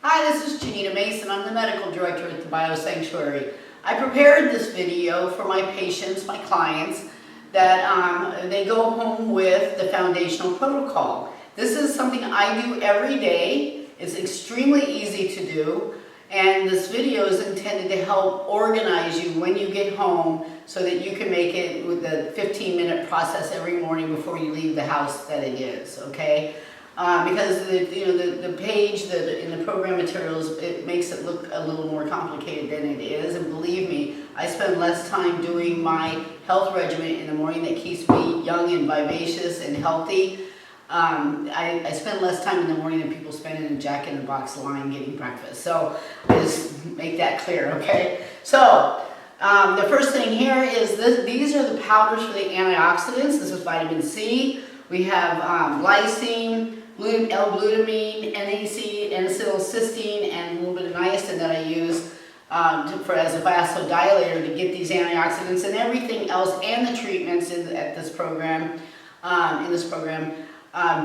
Hi, this is Janita Mason. I'm the medical director at the Biosanctuary. I prepared this video for my patients, my clients, that they go home with the foundational protocol. This is something I do every day. It's extremely easy to do, and this video is intended to help organize you when you get home so that you can make it with the 15-minute process every morning before you leave the house that it is, okay? Because the page in the program materials, it makes it look a little more complicated than it is, and believe me, I spend less time doing my health regimen in the morning that keeps me young and vivacious and healthy. I spend less time in the morning than people spend in a jack-in-the-box line getting breakfast. So I just make that clear, okay? So the first thing here is these are the powders for the antioxidants. This is vitamin C. We have lysine, L-glutamine, NAC, N-acetylcysteine, and a little bit of niacin that I use as a vasodilator to get these antioxidants and everything else, and the treatments in this program,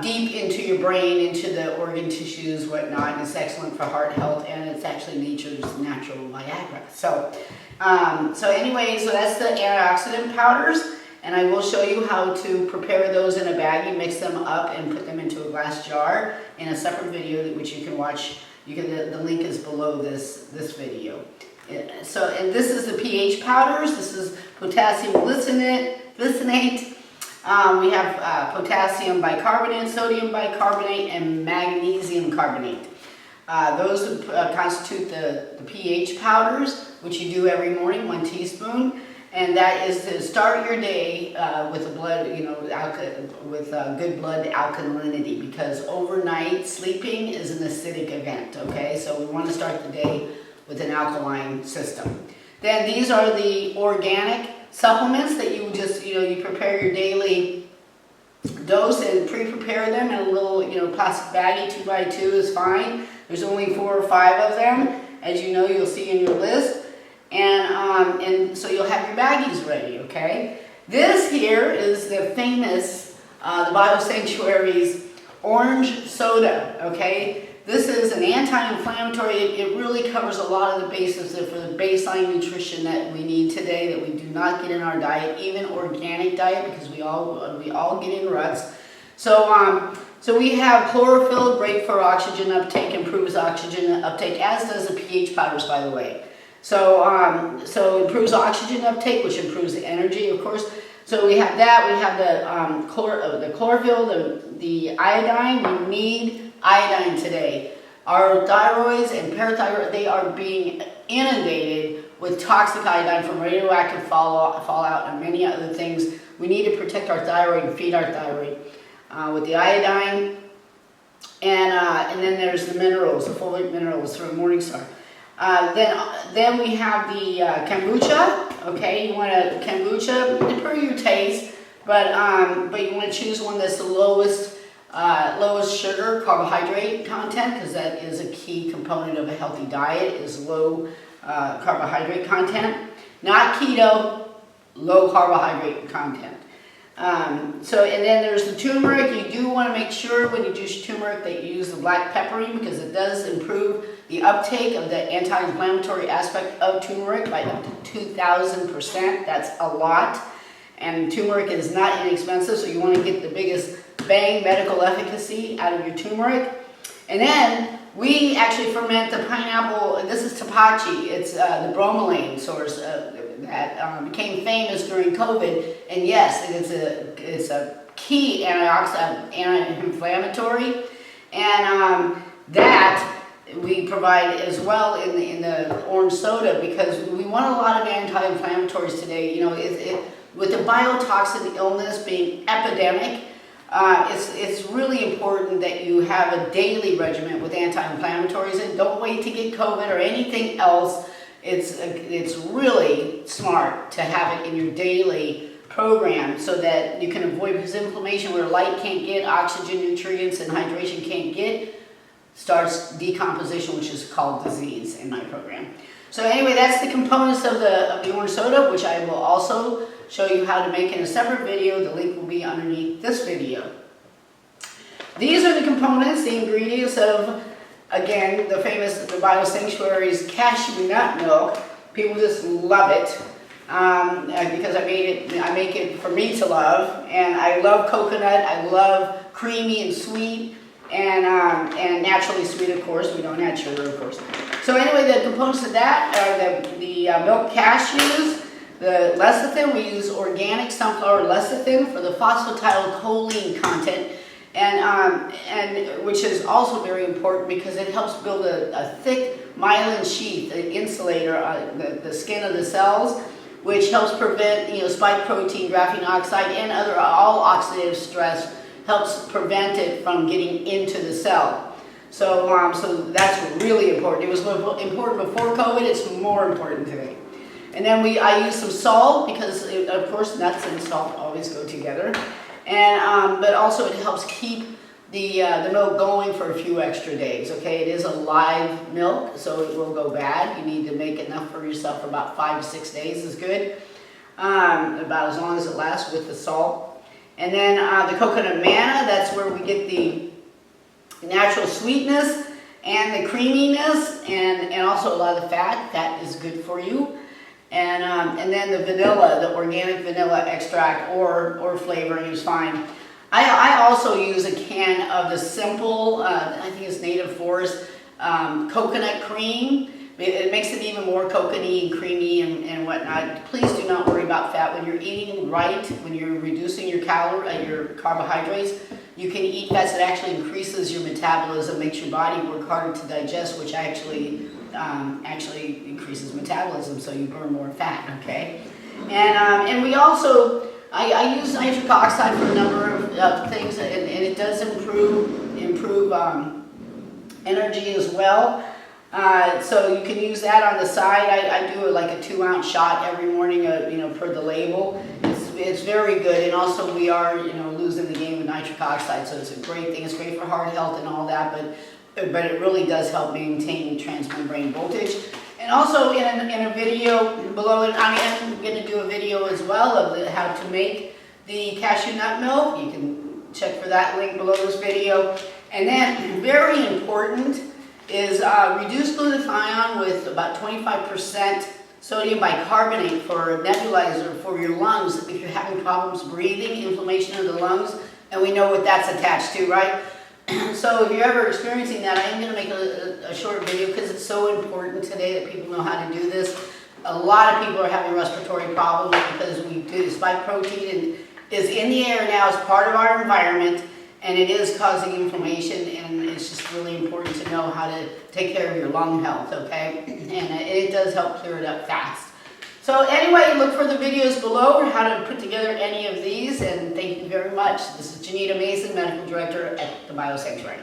deep into your brain, into the organ tissues, whatnot. And it's excellent for heart health, and it's actually nature's natural Viagra. So that's the antioxidant powders. And I will show you how to prepare those in a baggie, mix them up, and put them into a glass jar in a separate video which you can watch. The link is below this video. And this is the pH powders. This is potassium glycinate. We have potassium bicarbonate, sodium bicarbonate, and magnesium carbonate. Those constitute the pH powders, which you do every morning, 1 teaspoon. And that is to start your day with good blood alkalinity, because overnight sleeping is an acidic event, okay? So we want to start the day with an alkaline system. Then these are the organic supplements that you just, you prepare your daily dose and pre-prepare them in a little, plastic baggie, 2x2 is fine. There's only 4 or 5 of them, as you know, you'll see in your list. And so you'll have your baggies ready, okay? This here is the famous, the Biosanctuary's orange soda, okay? This is an anti-inflammatory. It really covers a lot of the bases for the baseline nutrition that we need today that we do not get in our diet, even organic diet, because we all get in ruts. So we have chlorophyll, great for oxygen uptake, improves oxygen uptake, as does the pH powders, by the way. So improves oxygen uptake, which improves the energy, of course. So we have that. We have the chlorophyll, the iodine. We need iodine today. Our thyroids and parathyroid, they are being inundated with toxic iodine from radioactive fallout and many other things. We need to protect our thyroid and feed our thyroid with the iodine. And then there's the minerals, the folate minerals from Morningstar. Then we have the kombucha. Okay, you want a kombucha per your taste, but you want to choose one that's the lowest sugar carbohydrate content, because that is a key component of a healthy diet, is low carbohydrate content. Not keto, low carbohydrate content. And then there's the turmeric. You do want to make sure when you use turmeric that you use the black pepperine, because it does improve the uptake of the anti-inflammatory aspect of turmeric by up to 2,000%. That's a lot. And turmeric is not inexpensive, so you want to get the biggest bang medical efficacy out of your turmeric. And then we actually ferment the pineapple. This is tapachi. It's the bromelain source that became famous during COVID. And yes, it's a key antioxidant, anti-inflammatory, and that we provide as well in the orange soda, because we want a lot of anti-inflammatories today. With the biotoxin illness being epidemic, it's really important that you have a daily regimen with anti-inflammatories, and don't wait to get COVID or anything else. It's really smart to have it in your daily program so that you can avoid, because inflammation where light can't get, oxygen, nutrients, and hydration can't get, starts decomposition, which is called disease in my program. So anyway, that's the components of the orange soda, which I will also show you how to make in a separate video. The link will be underneath this video. These are the components, the ingredients of again, the Biosanctuary's cashew nut milk. People just love it because I make it for me to love, and I love coconut. I love creamy and sweet, and naturally sweet, of course. We don't add sugar, of course. So anyway, the components of that are the milk cashews, the lecithin. We use organic sunflower lecithin for the phosphatidylcholine content, and which is also very important because it helps build a thick myelin sheath, an insulator, the skin of the cells, which helps prevent spike protein, graphene oxide, and all oxidative stress. Helps prevent it from getting into the cell. So, so that's really important. It was important before COVID. It's more important today. And then I use some salt because, of course, nuts and salt always go together. And but also it helps keep the milk going for a few extra days. Okay, it is a live milk, so it will go bad. You need to make enough for yourself for about 5 to 6 days is good. About as long as it lasts with the salt. And then the coconut manna, that's where we get the natural sweetness and the creaminess and also a lot of the fat. That is good for you. And then the vanilla, the organic vanilla extract or flavoring is fine. I also use a can of the simple, I think it's Native Forest, coconut cream. It makes it even more coconutty and creamy and whatnot. Please do not worry about fat. When you're eating right, when you're reducing your carbohydrates, you can eat fats that actually increases your metabolism, makes your body work harder to digest, which actually increases metabolism, so you burn more fat, okay? And we also, I use nitric oxide for a number of things, and it does improve energy as well. So you can use that on the side. I do like a 2-ounce shot every morning, per the label. It's very good, and also we are, losing the game with nitric oxide, so it's a great thing. It's great for heart health and all that, but it really does help maintain transmembrane voltage. And also in a video below, and I'm going to do a video as well of how to make the cashew nut milk. You can check for that link below this video. And then, very important, is reduce glutathione with about 25% sodium bicarbonate for a nebulizer for your lungs if you're having problems breathing, inflammation of the lungs, and we know what that's attached to, right? So if you're ever experiencing that, I am going to make a short video because it's so important today that people know how to do this. A lot of people are having respiratory problems because we do spike protein is in the air now as part of our environment, and it is causing inflammation, and it's just really important to know how to take care of your lung health, okay? And it does help clear it up fast. So anyway, look for the videos below on how to put together any of these, and thank you very much. This is Janita Mason, Medical Director at the Biosanctuary.